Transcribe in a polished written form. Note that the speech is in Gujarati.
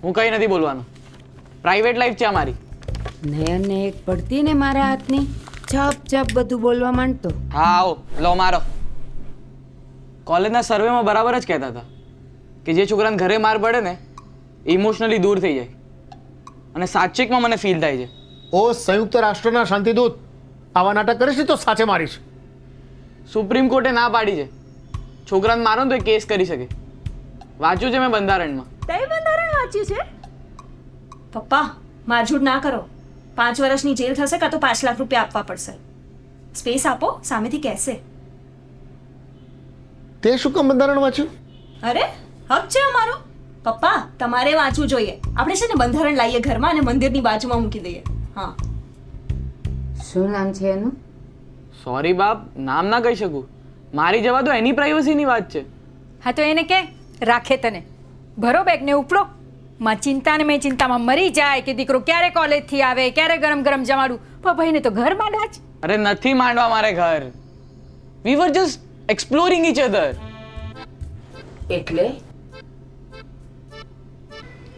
હું કંઈ નથી બોલવાનું. પ્રાઇવેટ લાઈફ છે અમારી. નયનને એક પડતી ને મારા હાથની, ચપ ચપ બધું બોલવા માંડતો. હા આવો લો મારો. કોલેજના સર્વેમાં બરાબર જ કહેતા હતા કે જે છોકરાને ઘરે માર પડે ને ઇમોશનલી દૂર થઈ જાય. અને સાચિકમાં મને ફીલ થાય છે. ઓ સંયુક્ત રાષ્ટ્રના શાંતિદૂત, આવા નાટક કરીશ ને તો સાચે મારીશ. સુપ્રીમ કોર્ટે ના પાડી છે છોકરાને મારો ને તો એ કેસ કરી શકે. વાંચ્યું છે મેં બંધારણમાં. તે બંધારણ વાંચ્યું છે? પપ્પા મારઝૂડ ના કરો. 5 વર્ષની જેલ થશે કાં તો 5 લાખ રૂપિયા આપવા પડશે. સ્પેસ આપો, સામેથી કહેશે. તે શું કામ બંધારણ વાંચ્યું? અરે હક છે અમારો. પપ્પા તમારે વાંચવું જોઈએ. આપણે છે ને બંધારણ લાવીએ ઘરમાં અને મંદિરની બાજુમાં મૂકી દઈએ. હા. શું નામ છે એનું? સોરી બાપ, નામ ના કહી શકું. મારી જવા દો, એની પ્રાઇવસીની વાત છે. હા તો એને કે રાખે તને ભરો બેગ ને ઉપડો. માં ચિંતા ને મેં ચિંતામાં મરી જાય કે દીકરો ક્યારે કોલેજથી આવે, ક્યારે ગરમ ગરમ જમાડું. પણ ભાઈને તો ઘર માંડા જ. અરે નથી માંડવા મારે ઘર. વી વર જસ્ટ એક્સપ્લોરિંગ ઈચ અધર. એટલે